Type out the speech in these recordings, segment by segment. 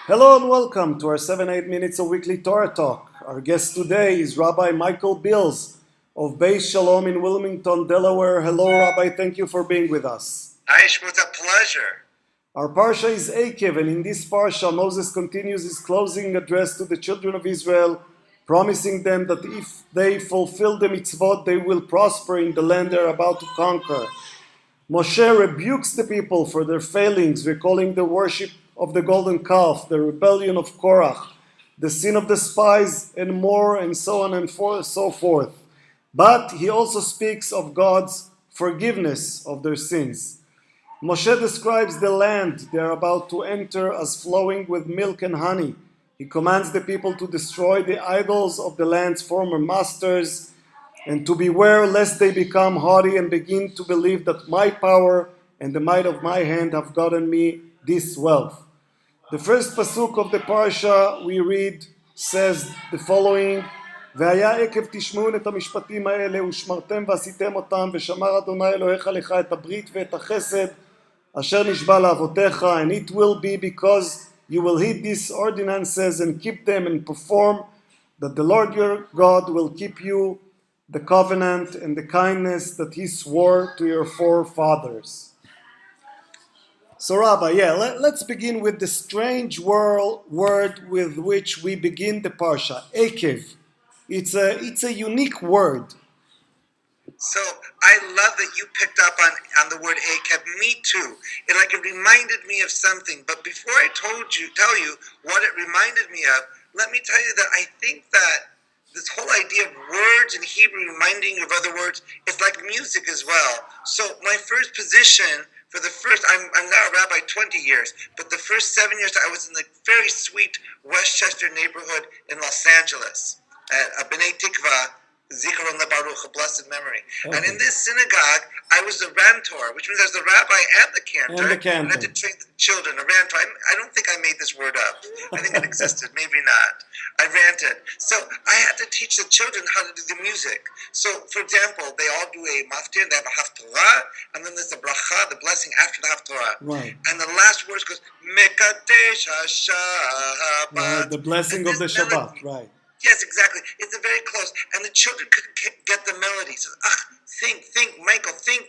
Hello and welcome to our 7-8 minutes of weekly Torah talk. Our guest today is Rabbi Michael Beals of Beis Shalom in Wilmington, Delaware. Hello, Rabbi. Thank you for being with us. Aish, was a pleasure. Our parsha is Ekev, and in this parsha, Moses continues his closing address to the children of Israel, promising them that if they fulfill the mitzvot, they will prosper in the land they are about to conquer. Moshe rebukes the people for their failings, recalling the worship of the golden calf, the rebellion of Korach, the sin of the spies, and more, and so on and so forth. But he also speaks of God's forgiveness of their sins. Moshe describes the land they are about to enter as flowing with milk and honey. He commands the people to destroy the idols of the land's former masters and to beware lest they become haughty and begin to believe that my power and the might of my hand have gotten me this wealth. The first pasuk of the parsha we read says the following: והיה עקב תשמעון את המשפטים האלה ושמרתם ועשיתם אותם ושמר אדוני אלוהיך לך את הברית ואת החסד אשר נשבע לאבותיך, and it will be because you will heed these ordinances and keep them and perform that the Lord your God will keep you the covenant and the kindness that he swore to your forefathers. So Rabbi, let's begin with the strange word with which we begin the parsha, Ekev. It's a unique word. So I love that you picked up on the word Ekev. Me too. It reminded me of something. But before I tell you what it reminded me of, let me tell you that I think that this whole idea of words in Hebrew reminding you of other words, it's like music as well. So my first position I'm now a rabbi 20 years, but the first 7 years I was in the very sweet Westchester neighborhood in Los Angeles at B'nai Tikva, Zichron LeBaruch, a blessed memory. Okay. And in this synagogue, I was the rantor, which means I was the rabbi and the cantor. And I had to train the children, a rantor. I don't think I made this word up. I think it existed, maybe not. I ranted. So I had to teach the children how to do the music. So, for example, they all do a maftir, they have a haftorah, and then there's the bracha, the blessing after the haftorah. Right. And the last words goes, Mekadesh HaShabbat. The blessing of the Shabbat, right. Yes, exactly. It's very close. And the children couldn't get the melody. So, think, Michael, think.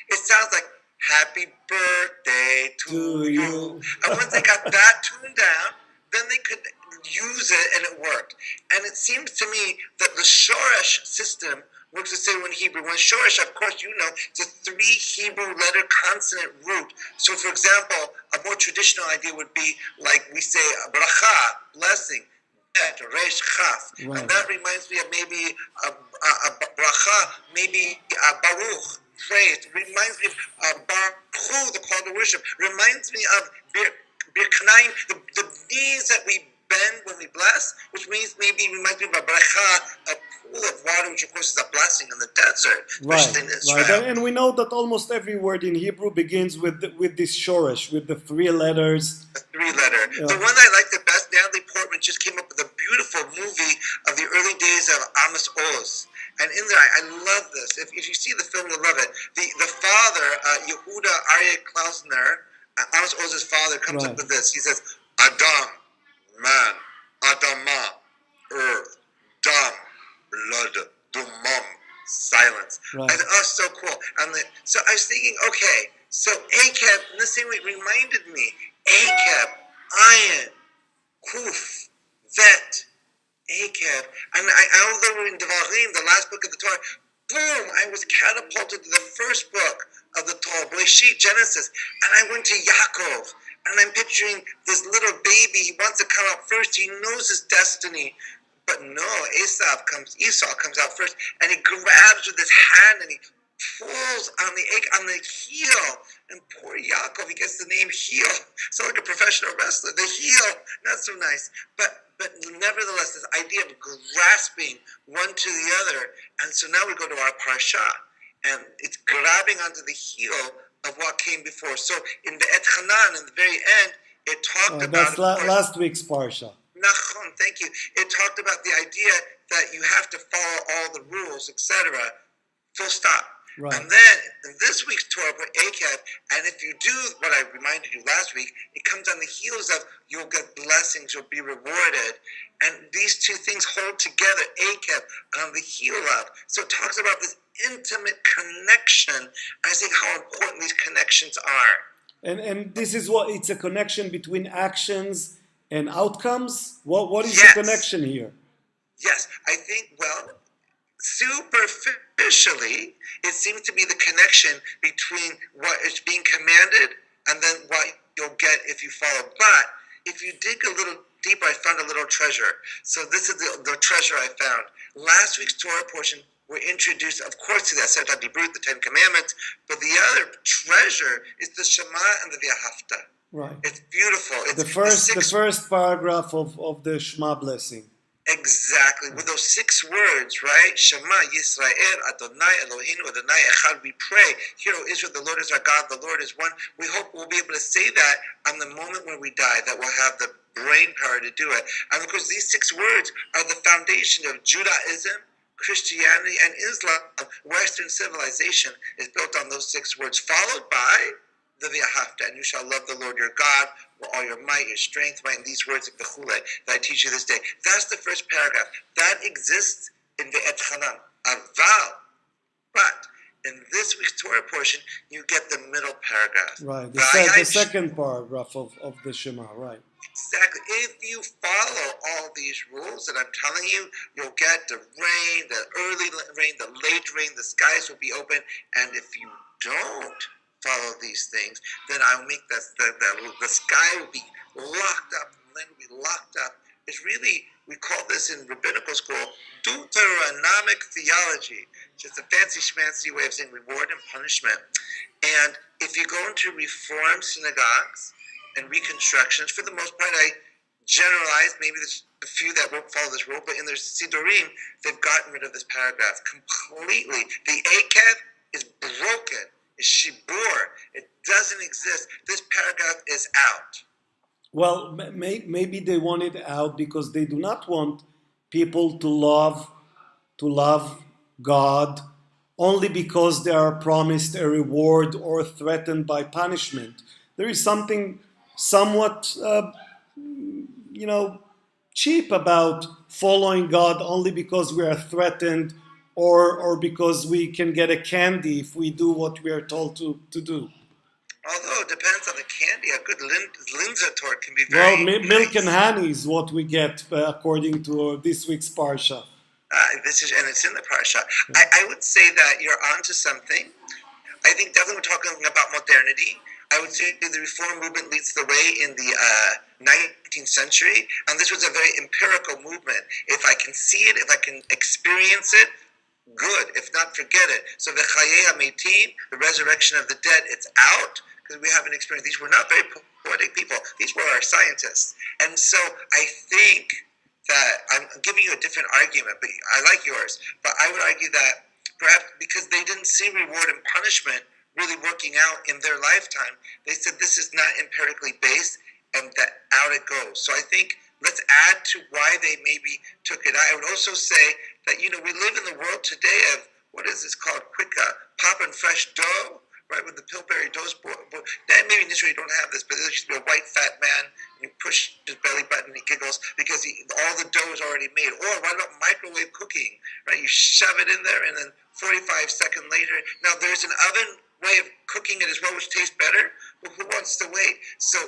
It sounds like, happy birthday to you. And once they got that tuned down, then they could use it and it worked. And it seems to me that the shoresh system works the same in Hebrew. When shoresh, of course, it's a 3 Hebrew letter consonant root. So, for example, a more traditional idea would be like we say, bracha, blessing. Resh Chaf. Right. And that reminds me of maybe a bracha, maybe a baruch, praise. Reminds me of baruch, the call to worship. Reminds me of birknaim, the knees that we bend when we bless, which means maybe reminds me of a bracha, a pool of water, which of course is a blessing in the desert, especially in Israel. Right. And we know that almost every word in Hebrew begins with this shoresh, with the 3 letters. The 3-letter. Yeah. The one I like the best, Natalie Portman just came up with a beautiful movie of the early days of Amos Oz. And in there, I love this. If you see the film, you'll love it. The father, Yehuda Aryeh Klausner, Amos Oz's father, comes up with this. He says, Adam, man, Adama, earth, dam, blood, dumam, silence. Right. And so cool. So I was thinking, okay, so Ekev, in the same way, it reminded me, Ekev, Ayin, Kuf, Vet, Ekev. And although we're in Devarim, the last book of the Torah, boom, I was catapulted to the first book of the Torah, Bereshit, Genesis, and I went to Yaakov. And I'm picturing this little baby. He wants to come out first. He knows his destiny. But no, Esau comes out first. And he grabs with his hand and he pulls on the heel. And poor Yaakov, he gets the name heel. So like a professional wrestler. The heel, not so nice. But nevertheless, this idea of grasping one to the other. And so now we go to our parsha. And it's grabbing onto the heel of what came before. So in the Et Hanan, in the very end, it talked about... That's last week's parsha. Nachon, thank you. It talked about the idea that you have to follow all the rules, etc. Full stop. Right. And then in this week's Torah, Ekev, and if you do what I reminded you last week, it comes on the heels of you'll get blessings, you'll be rewarded. And these two things hold together, Ekev, on the heel of. So it talks about this intimate connection. I think how important these connections are. And this is what, it's a connection between actions and outcomes? What is Yes. the connection here? Yes, I think, well, superficially, it seems to be the connection between what is being commanded and then what you'll get if you follow. But if you dig a little deeper, I found a little treasure. So this is the treasure I found. Last week's Torah portion, we're introduced, of course, to the Aseret HaDibrut, the Ten Commandments, but the other treasure is the Shema and the V'ahavta. Right. It's beautiful. It's the first paragraph of the Shema blessing. Exactly, with those 6 words, right? Shema Yisrael, Adonai Eloheinu, Adonai Echad. We pray, Hear, O Israel, the Lord is our God, the Lord is one. We hope we'll be able to say that on the moment when we die, that we'll have the brain power to do it. And of course, these 6 words are the foundation of Judaism, Christianity, and Islam. Western civilization is built on those 6 words, followed by the V'ahavta, and you shall love the Lord your God with all your might, your strength, might, and these words of V'chule that I teach you this day. That's the first paragraph. That exists in Ve'et Hanan. Aval. But in this week's Torah portion, you get the middle paragraph. Right, the second paragraph of the Shema, right. Exactly. If you follow all these rules that I'm telling you, you'll get the rain, the early rain, the late rain, the skies will be open, and if you don't follow these things, then I'll make the sky will be locked up, the land will be locked up. It's really, we call this in rabbinical school, Deuteronomic theology, just a fancy schmancy way of saying reward and punishment. And if you go into Reform synagogues and reconstructions, for the most part, I generalize, maybe there's a few that won't follow this rule, but in their Sidurim, they've gotten rid of this paragraph completely. The Ekev is broken. Is shibur. It doesn't exist. This paragraph is out. Well, maybe they want it out because they do not want people to love God only because they are promised a reward or threatened by punishment. There is something somewhat, cheap about following God only because we are threatened or because we can get a candy if we do what we are told to do. Although it depends on the candy. A good linzer tort can be very Well, milk and honey is what we get according to this week's Parsha. And it's in the Parasha. Yeah. I would say that you're onto something. I think definitely we're talking about modernity. I would say the Reform movement leads the way in the 19th century, and this was a very empirical movement. If I can see it, if I can experience it, good. If not, forget it. So the Chayei HaMeitim, the resurrection of the dead, it's out because we haven't experienced. These were not very poetic people. These were our scientists. And so I think that I'm giving you a different argument, but I like yours. But I would argue that perhaps because they didn't see reward and punishment really working out in their lifetime, they said this is not empirically based, and that out it goes. So I think let's add to why they maybe took it out. I would also say that, we live in the world today of, what is this called, quick pop and fresh dough, right, with the Pillsbury dough. Maybe in Israel you don't have this, but there used to be a white fat man, and you push his belly button and he giggles because all the dough is already made. Or what about microwave cooking, right? You shove it in there and then 45 seconds later. Now there's an oven way of cooking it as well, which tastes better, but who wants to wait? So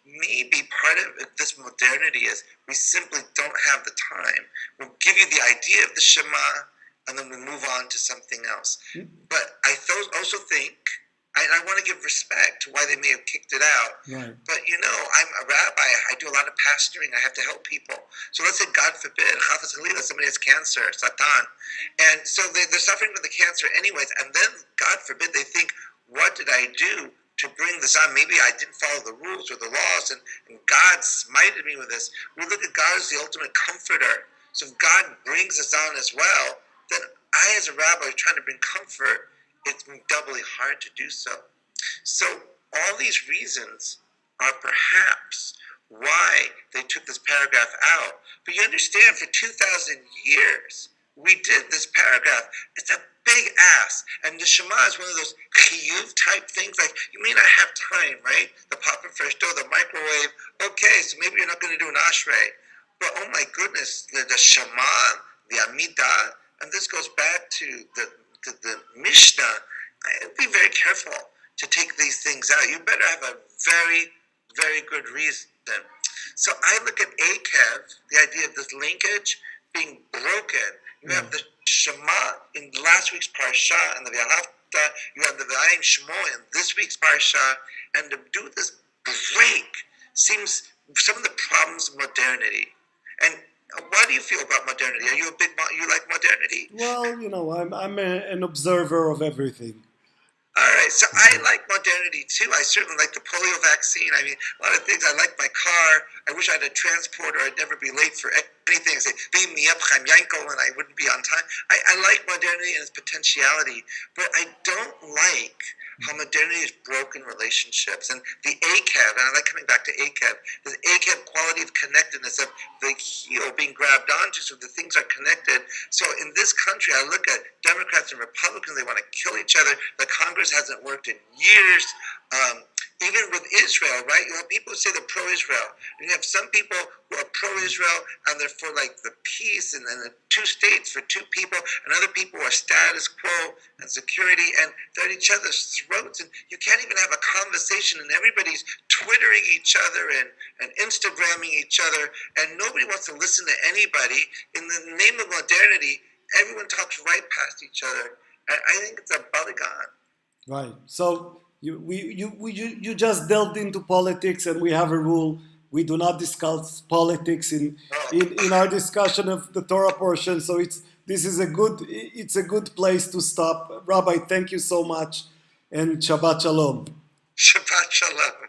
maybe part of this modernity is we simply don't have the time. We'll give you the idea of the Shema, and then we move on to something else. But I also think, I want to give respect to why they may have kicked it out. Right. But I'm a rabbi. I do a lot of pastoring. I have to help people. So let's say, God forbid, Chafetz Halila, somebody has cancer, Satan. And so they're suffering from the cancer anyways. And then, God forbid, they think, what did I do to bring this on? Maybe I didn't follow the rules or the laws, and God smited me with this. We look at God as the ultimate comforter. So if God brings us on as well, then I, as a rabbi, trying to bring comfort, it's doubly hard to do so. So all these reasons are perhaps why they took this paragraph out. But you understand, for 2,000 years, we did this paragraph. It's a big ask. And the Shema is one of those chiyuv type things. Like, you may not have time, right? The pop-up fresh dough, the microwave. Okay, so maybe you're not going to do an ashrei. But oh my goodness, the Shema, the Amidah, and this goes back to the Mishnah. I'd be very careful to take these things out. You better have a very, very good reason. So I look at Ekev, the idea of this linkage being broken. You have the Shema in last week's Parashat and the V'ahavta. You have the V'ayim Shemo in this week's Parashat. And to do this break seems some of the problems of modernity. And what do you feel about modernity? Are you you like modernity? Well, I'm an observer of everything. All right, so I like modernity too. I certainly like the polio vaccine. I mean, a lot of things. I like my car. I wish I had a transporter. I'd never be late for anything. I say, beam me up, Chaim Yankel, and I wouldn't be on time. I like modernity and its potentiality, but I don't like how modernity has broken relationships. And the Ekev, and I like coming back to Ekev, the Ekev quality of connectedness, of the heel being grabbed onto, so the things are connected. So in this country, I look at Democrats and Republicans, they want to kill each other. The Congress hasn't worked in years. Even with Israel, right? You have people who say they're pro-Israel. And you have some people who are pro-Israel and they're for like the peace and the two states for two people, and other people who are status quo and security, and they're at each other's throats. And you can't even have a conversation, and everybody's twittering each other and Instagramming each other, and nobody wants to listen to anybody. In the name of modernity, everyone talks right past each other. And I think it's a balagan. Right. So you just delved into politics, and we have a rule: we do not discuss politics in our discussion of the Torah portion. So it's a good place to stop. Rabbi, thank you so much, and Shabbat Shalom. Shabbat Shalom.